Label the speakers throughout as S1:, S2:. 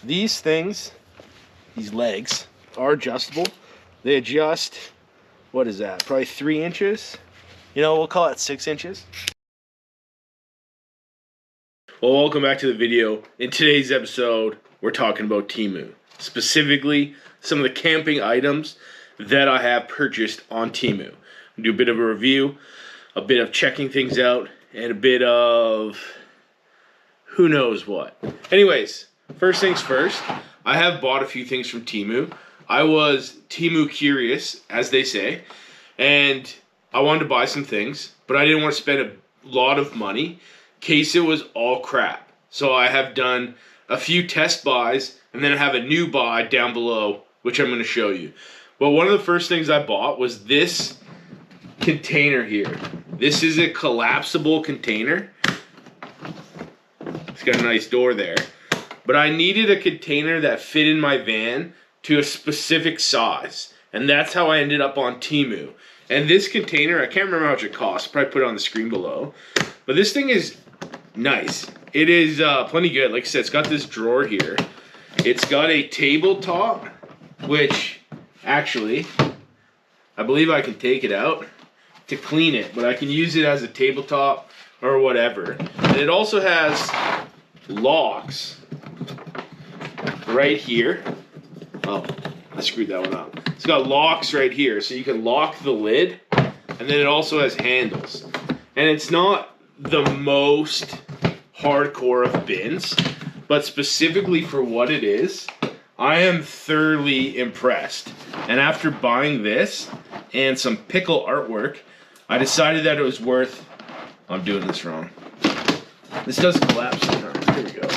S1: These things, these legs, are adjustable. They adjust, what is that, probably 3 inches? You know, we'll call it 6 inches. Well, welcome back to the video. In today's episode, we're talking about Temu. Specifically, some of the camping items that I have purchased on Temu. We'll do a bit of a review, a bit of checking things out, and a bit of who knows what. Anyways, first things first, I have bought a few things from Temu. I was Temu curious, as they say, and I wanted to buy some things, but I didn't want to spend a lot of money in case it was all crap. So I have done a few test buys, and then I have a new buy down below, which I'm going to show you. But one of the first things I bought was this container here. This is a collapsible container. It's got a nice door there. But I needed a container that fit in my van to a specific size. And that's how I ended up on Temu. And this container, I can't remember how much it costs. Probably put it on the screen below. But this thing is nice. It is plenty good. Like I said, it's got this drawer here. It's got a tabletop, which actually, I believe I can take it out to clean it. But I can use it as a tabletop or whatever. And it also has locks right here. Oh, I screwed that one up. It's got locks right here, so you can lock the lid, and then it also has handles. And it's not the most hardcore of bins, but specifically for what it is, I am thoroughly impressed. And after buying this and some pickle artwork, I decided that it was worth... I'm doing this wrong. This does collapse sometimes. Here we go.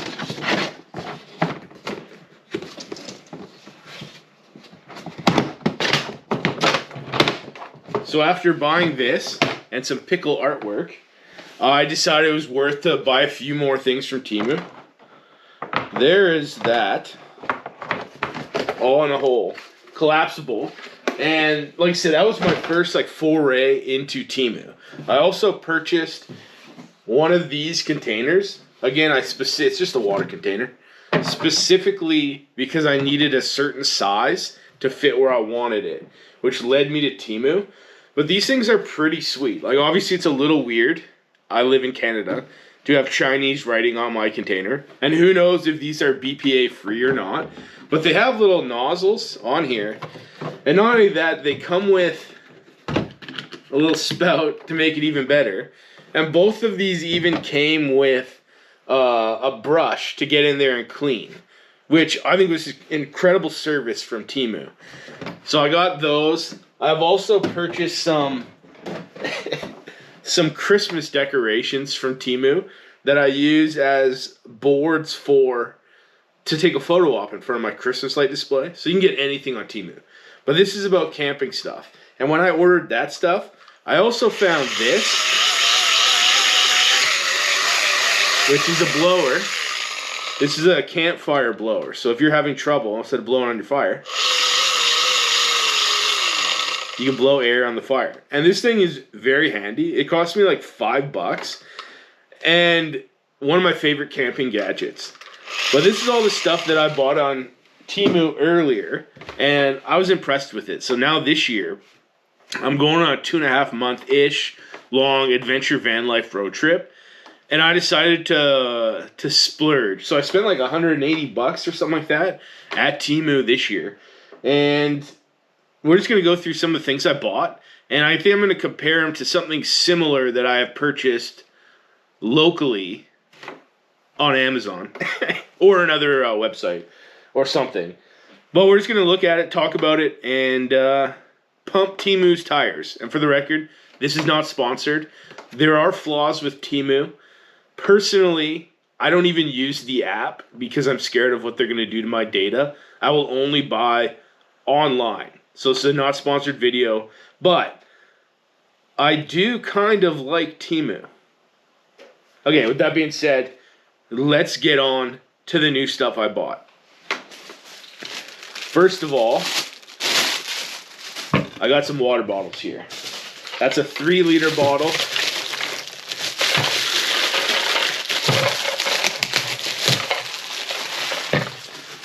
S1: So after buying this and some pickle artwork, I decided it was worth to buy a few more things from Temu. There is that, all in a hole, collapsible. And like I said, that was my first foray into Temu. I also purchased one of these containers. Again, it's just a water container. Specifically because I needed a certain size to fit where I wanted it, which led me to Temu. But these things are pretty sweet. Like, obviously, it's a little weird. I live in Canada to have Chinese writing on my container. And who knows if these are BPA free or not. But they have little nozzles on here. And not only that, they come with a little spout to make it even better. And both of these even came with a brush to get in there and clean, which I think was incredible service from Temu. So I got those. I've also purchased some Christmas decorations from Temu that I use as boards to take a photo op in front of my Christmas light display. So you can get anything on Temu. But this is about camping stuff. And when I ordered that stuff, I also found this, which is a blower. This is a campfire blower. So if you're having trouble, instead of blowing on your fire, you can blow air on the fire. And this thing is very handy. It cost me like $5. And one of my favorite camping gadgets. But this is all the stuff that I bought on Temu earlier. And I was impressed with it. So now this year, I'm going on a 2.5-month-ish long adventure van life road trip. And I decided to splurge. So I spent like $180 or something like that at Temu this year. And we're just going to go through some of the things I bought. And I think I'm going to compare them to something similar that I have purchased locally on Amazon. Or another website. Or something. But we're just going to look at it, talk about it, and pump Temu's tires. And for the record, this is not sponsored. There are flaws with Temu. Personally, I don't even use the app because I'm scared of what they're going to do to my data. I will only buy online. So it's a not sponsored video. But I do kind of like Temu. Okay, with that being said, let's get on to the new stuff I bought. First of all, I got some water bottles here. That's a 3-liter bottle.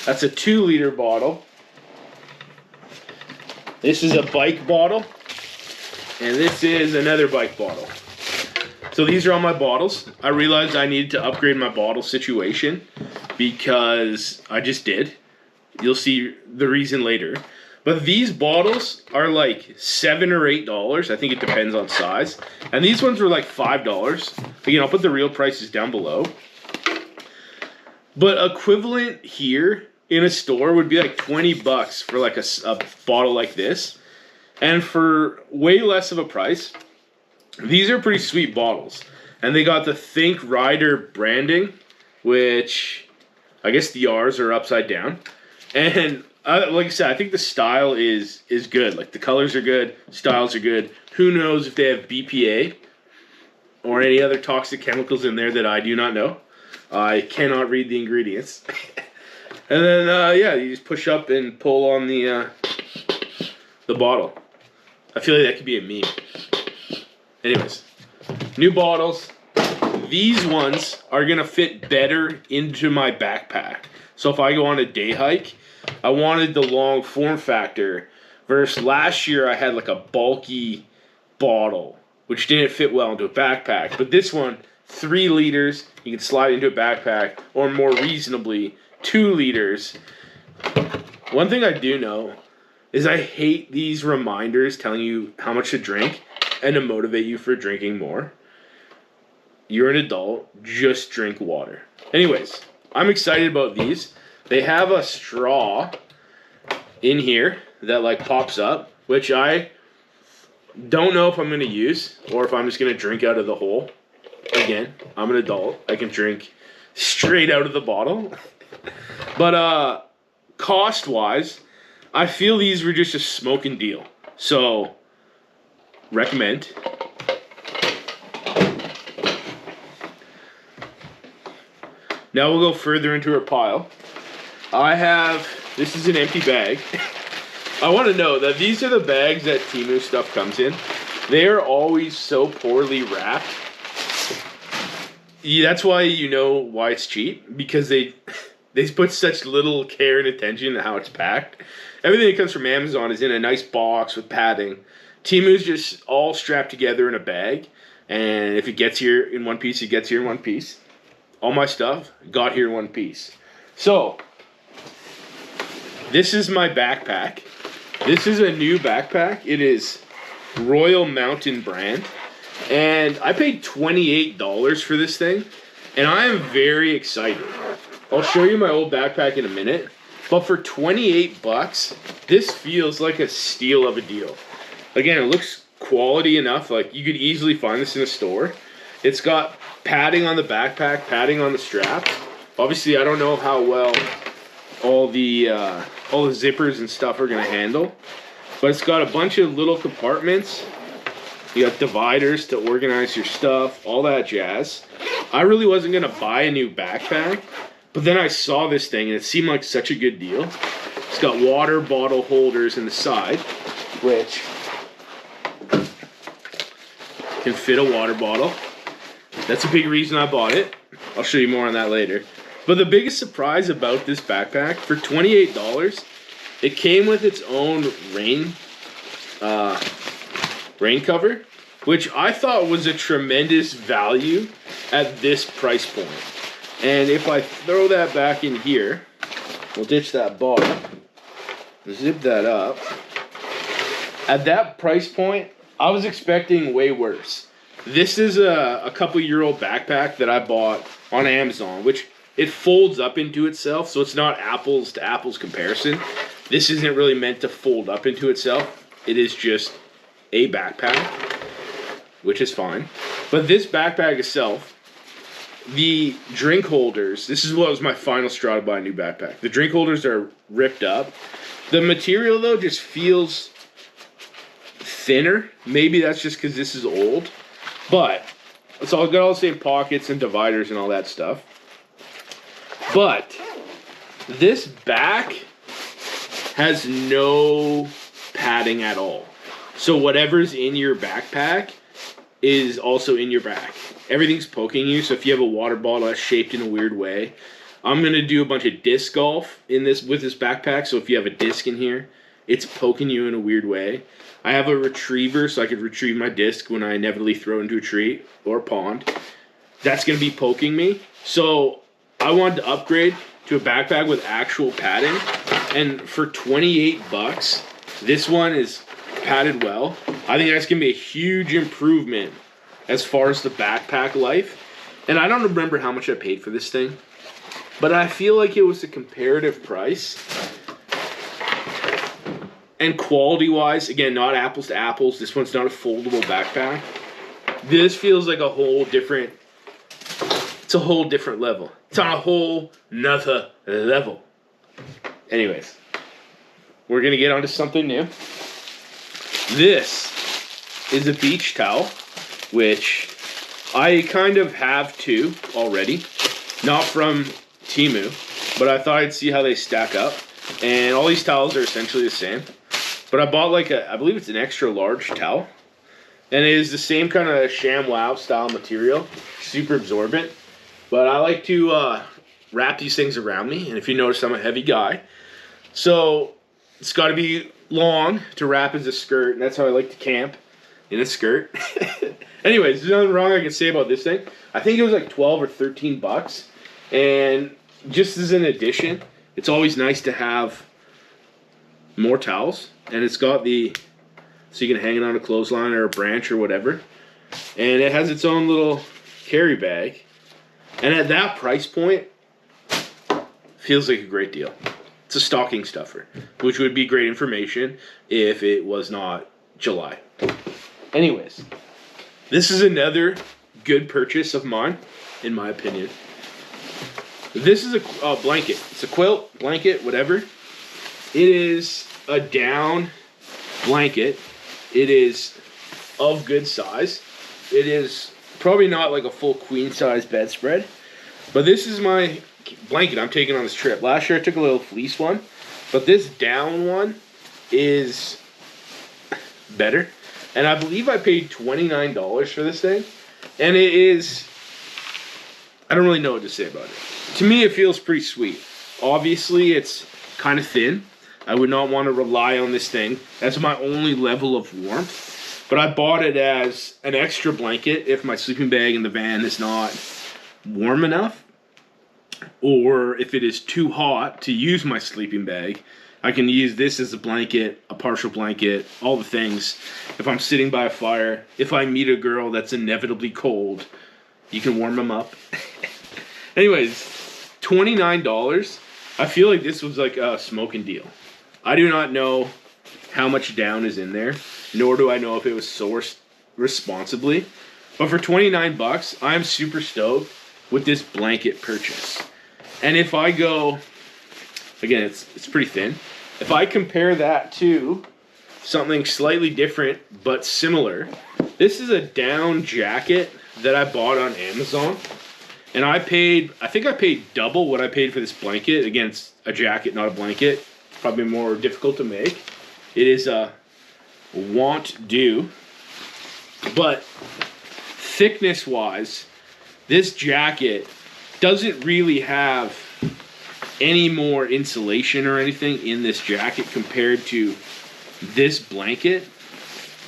S1: That's a 2-liter bottle. This is a bike bottle. And this is another bike bottle. So these are all my bottles. I realized I needed to upgrade my bottle situation because I just did. You'll see the reason later. But these bottles are like $7 or $8. I think it depends on size. And these ones were like $5. Again, I'll put the real prices down below. But equivalent here in a store would be like 20 bucks for like a bottle like this. And for way less of a price, these are pretty sweet bottles. And they got the Think Rider branding, which I guess the R's are upside down. And like I said, I think the style is good. Like the colors are good, styles are good. Who knows if they have BPA or any other toxic chemicals in there that I do not know. I cannot read the ingredients. And then, yeah, you just push up and pull on the bottle. I feel like that could be a meme. Anyways, new bottles. These ones are going to fit better into my backpack. So if I go on a day hike, I wanted the long form factor. Versus last year, I had like a bulky bottle, which didn't fit well into a backpack. But this one, 3 liters, you can slide into a backpack, or more reasonably, 2 liters. One thing I do know is I hate these reminders telling you how much to drink and to motivate you for drinking more. You're an adult, just drink water. Anyways, I'm excited about these. They have a straw in here that like pops up, which I don't know if I'm going to use or if I'm just going to drink out of the hole. Again, I'm an adult. I can drink straight out of the bottle. But cost-wise, I feel these were just a smoking deal. So, recommend. Now we'll go further into our pile. This is an empty bag. I want to know that these are the bags that Temu stuff comes in. They are always so poorly wrapped. Yeah, that's why you know why it's cheap. Because they put such little care and attention to how it's packed. Everything that comes from Amazon is in a nice box with padding. Temu's just all strapped together in a bag. And if it gets here in one piece, it gets here in one piece. All my stuff got here in one piece. So, this is my backpack. This is a new backpack. It is Royal Mountain brand. And I paid $28 for this thing. And I am very excited. I'll show you my old backpack in a minute. But for 28 bucks, this feels like a steal of a deal. Again, it looks quality enough. Like you could easily find this in a store. It's got padding on the backpack, padding on the straps. Obviously, I don't know how well all the zippers and stuff are going to handle. But it's got a bunch of little compartments. You got dividers to organize your stuff, all that jazz. I really wasn't going to buy a new backpack. But then I saw this thing and it seemed like such a good deal. It's got water bottle holders in the side, which can fit a water bottle. That's a big reason I bought it. I'll show you more on that later. But the biggest surprise about this backpack, for $28, it came with its own rain cover, which I thought was a tremendous value at this price point. And if I throw that back in here, we'll ditch that bottle, zip that up. At that price point, I was expecting way worse. This is a couple-year-old backpack that I bought on Amazon, which it folds up into itself, so it's not apples to apples comparison. This isn't really meant to fold up into itself. It is just a backpack, which is fine. But this backpack itself, the drink holders, this is what was my final straw to buy a new backpack. The drink holders are ripped up. The material, though, just feels thinner. Maybe that's just because this is old. But it's all got all the same pockets and dividers and all that stuff. But this back has no padding at all. So whatever's in your backpack is also in your back. Everything's poking you, so if you have a water bottle that's shaped in a weird way, I'm gonna do a bunch of disc golf in this with this backpack. So if you have a disc in here, it's poking you in a weird way. I have a retriever, so I could retrieve my disc when I inevitably throw it into a tree or a pond. That's gonna be poking me. So I wanted to upgrade to a backpack with actual padding, and for 28 bucks, this one is padded well. I think that's gonna be a huge improvement as far as the backpack life. And I don't remember how much I paid for this thing, but I feel like it was a comparative price. And quality-wise, again, not apples to apples. This one's not a foldable backpack. This feels like a whole different, it's a whole different level. It's on a whole nother level. Anyways, we're gonna get onto something new. This is a beach towel, which I kind of have two already. Not from Temu, but I thought I'd see how they stack up. And all these towels are essentially the same. But I bought like I believe it's an extra large towel. And it is the same kind of ShamWow style material. Super absorbent. But I like to wrap these things around me. And if you notice, I'm a heavy guy. So it's got to be long to wrap as a skirt. And that's how I like to camp, in a skirt. Anyways, there's nothing wrong I can say about this thing. I think it was like 12 or 13 bucks. And just as an addition, it's always nice to have more towels. And it's got the, so you can hang it on a clothesline or a branch or whatever. And it has its own little carry bag. And at that price point, feels like a great deal. It's a stocking stuffer, which would be great information if it was not July. Anyways, this is another good purchase of mine, in my opinion. This is a blanket. It's a quilt, blanket, whatever. It is a down blanket. It is of good size. It is probably not like a full queen size bedspread, but this is my blanket I'm taking on this trip. Last year I took a little fleece one, but this down one is better. And I believe I paid $29 for this thing. And it is, I don't really know what to say about it. To me, it feels pretty sweet. Obviously, it's kind of thin. I would not want to rely on this thing. That's my only level of warmth. But I bought it as an extra blanket if my sleeping bag in the van is not warm enough. Or if it is too hot to use my sleeping bag, I can use this as a blanket, a partial blanket, all the things. If I'm sitting by a fire, if I meet a girl that's inevitably cold, you can warm them up. Anyways, $29. I feel like this was like a smoking deal. I do not know how much down is in there, nor do I know if it was sourced responsibly. But for 29 bucks, I'm super stoked with this blanket purchase. And if I go, again, it's pretty thin. If I compare that to something slightly different but similar, this is a down jacket that I bought on Amazon. And I think I paid double what I paid for this blanket. Again, it's a jacket, not a blanket. Probably more difficult to make. It is a want do. But thickness-wise, this jacket doesn't really have any more insulation or anything in this jacket compared to this blanket.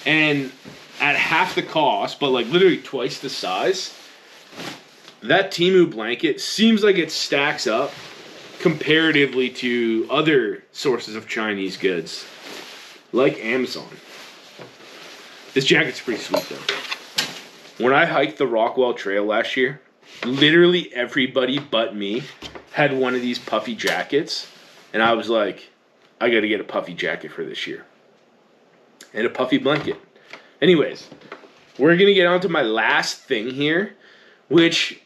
S1: And at half the cost, but like literally twice the size, that Temu blanket seems like it stacks up comparatively to other sources of Chinese goods, like Amazon. This jacket's pretty sweet though. When I hiked the Rockwell Trail last year, literally everybody but me had one of these puffy jackets, and I was like, I gotta get a puffy jacket for this year. And a puffy blanket. Anyways, we're gonna get on to my last thing here, which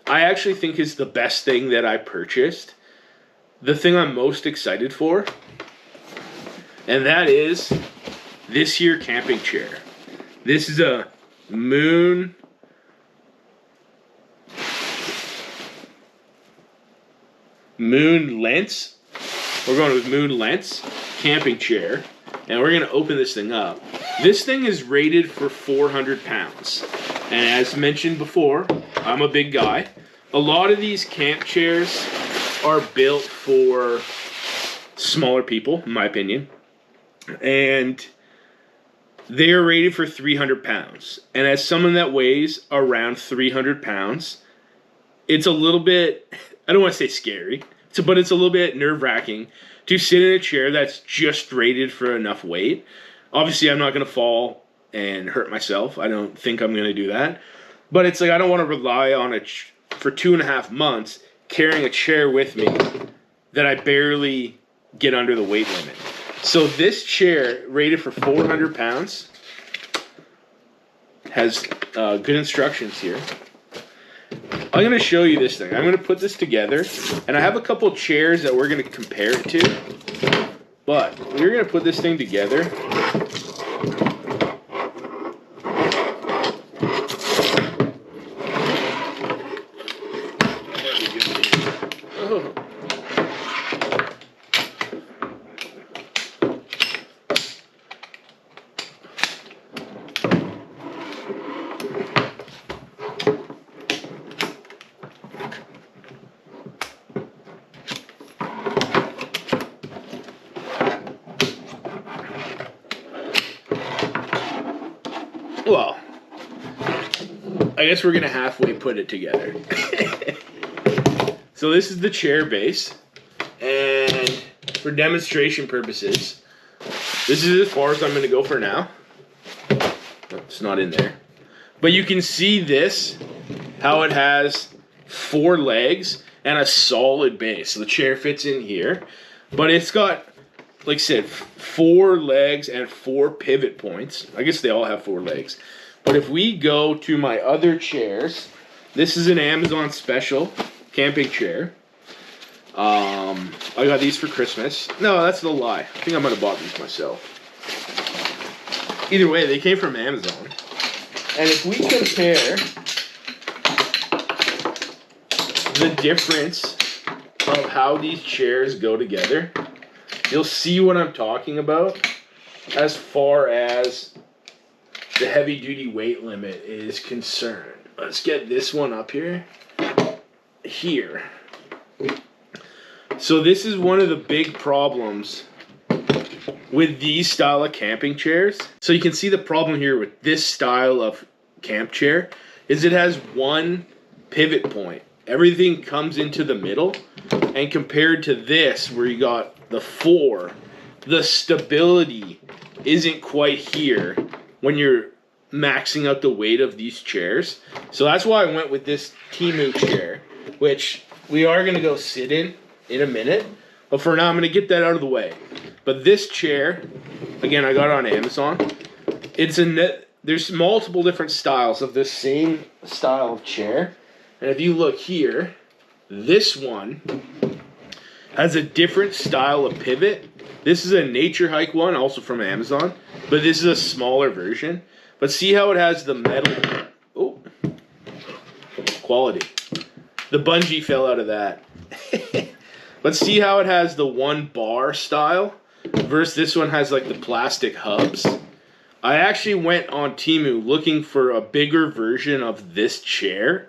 S1: I actually think is the best thing that I purchased. The thing I'm most excited for. And that is this here camping chair. This is a Moon Lens. We're going with Moon Lens camping chair. And we're going to open this thing up. This thing is rated for 400 pounds. And as mentioned before, I'm a big guy. A lot of these camp chairs are built for smaller people, in my opinion. And they're rated for 300 pounds. And as someone that weighs around 300 pounds, it's a little bit, I don't want to say scary, but it's a little bit nerve-wracking to sit in a chair that's just rated for enough weight. Obviously, I'm not going to fall and hurt myself. I don't think I'm going to do that. But it's like I don't want to rely on it for 2.5 months carrying a chair with me that I barely get under the weight limit. So this chair, rated for 400 pounds, has good instructions here. I'm going to show you this thing. I'm going to put this together, and I have a couple chairs that we're going to compare it to, but we're going to put this thing together. Well, I guess we're going to halfway put it together. So this is the chair base, and for demonstration purposes, this is as far as I'm going to go for now. Oh, it's not in there. But you can see this, how it has 4 legs and a solid base. So the chair fits in here, but it's got, like I said, 4 legs and 4 pivot points. I guess they all have 4 legs. But if we go to my other chairs, this is an Amazon special camping chair. I got these for Christmas. No, that's a lie. I think I might have bought these myself. Either way, they came from Amazon. And if we compare the difference of how these chairs go together, you'll see what I'm talking about as far as the heavy duty weight limit is concerned. Let's get this one up here. So this is one of the big problems with these style of camping chairs. So you can see the problem here with this style of camp chair is it has 1 pivot point. Everything comes into the middle, and compared to this where you got the 4, the stability isn't quite here when you're maxing out the weight of these chairs. So that's why I went with this Temu chair, which we are going to go sit in a minute. But for now, I'm going to get that out of the way. But this chair, again, I got it on Amazon. There's multiple different styles of this same style of chair. And if you look here, this one has a different style of pivot. This is a nature hike one, also from Amazon. But this is a smaller version. But see how it has the metal. Oh, quality. The bungee fell out of that. But see how it has the 1 bar style versus this one has like the plastic hubs. I actually went on Temu looking for a bigger version of this chair,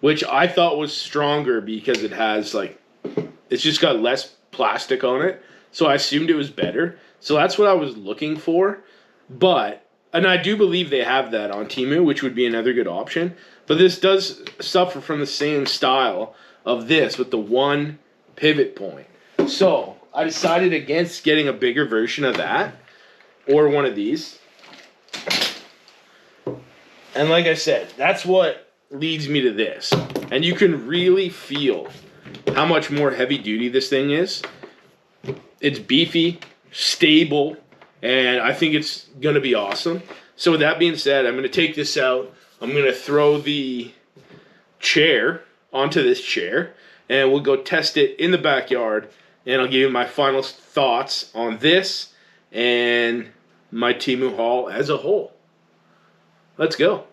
S1: which I thought was stronger because it has like, it's just got less plastic on it. So I assumed it was better. So that's what I was looking for. And I do believe they have that on Temu, which would be another good option. But this does suffer from the same style of this with the 1 pivot point. So I decided against getting a bigger version of that or one of these. And like I said, that's what leads me to this. And you can really feel how much more heavy duty this thing is. It's beefy, stable, and I think it's going to be awesome. So with that being said, I'm going to take this out. I'm going to throw the chair onto this chair, and we'll go test it in the backyard, and I'll give you my final thoughts on this and my Temu haul as a whole. Let's go.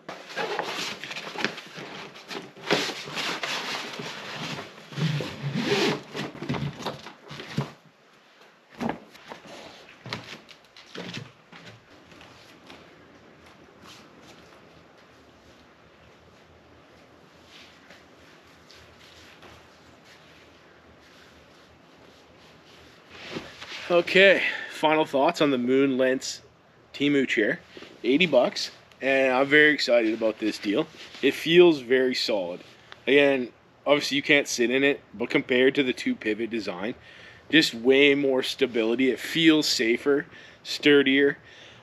S1: Okay, final thoughts on the Moon Lens Temu chair. 80 bucks, and I'm very excited about this deal. It feels very solid. Again, obviously you can't sit in it, but compared to the 2-pivot design, just way more stability. It feels safer, sturdier.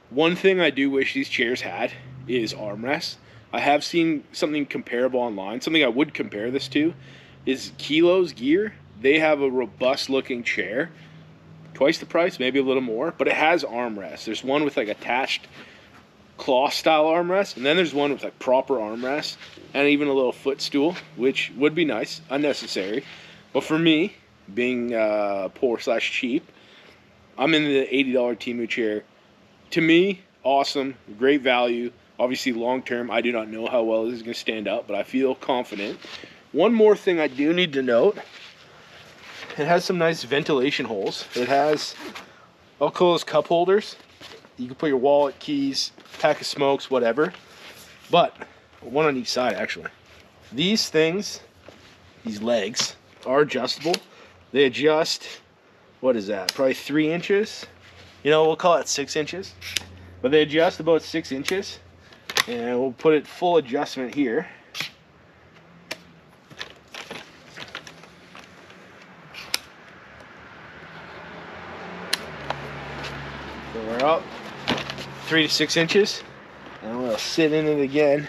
S1: One thing I do wish these chairs had is armrests. I have seen something comparable online. Something I would compare this to is Kilo's Gear. They have a robust looking chair, twice the price, maybe a little more, but it has armrests. There's one with like attached cloth style armrest, and then there's one with like proper armrest and even a little footstool, which would be nice, unnecessary. But for me, being poor / cheap, I'm in the $80 Temu chair. To me, awesome, great value. Obviously long term, I do not know how well this is going to stand up, but I feel confident. One more thing I do need to note: it has some nice ventilation holes. It has, I'll call those cup holders. You can put your wallet, keys, pack of smokes, whatever. But one on each side, actually. These things, these legs, are adjustable. They adjust, what is that? Probably 3 inches. You know, we'll call it 6 inches. But they adjust about 6 inches. And we'll put it full adjustment here. So we're up 3 to 6 inches, and we'll sit in it again.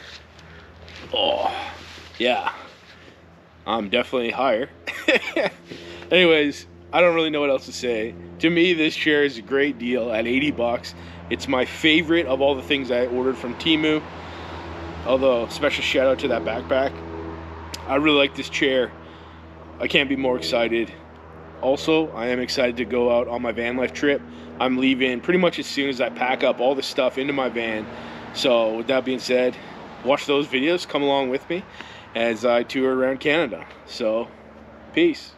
S1: Oh, yeah, I'm definitely higher. Anyways, I don't really know what else to say. To me, this chair is a great deal at 80 bucks. It's my favorite of all the things I ordered from Temu. Although, special shout out to that backpack. I really like this chair. I can't be more excited. Also, I am excited to go out on my van life trip. I'm leaving pretty much as soon as I pack up all the stuff into my van. So with that being said, watch those videos, come along with me as I tour around Canada. So, peace.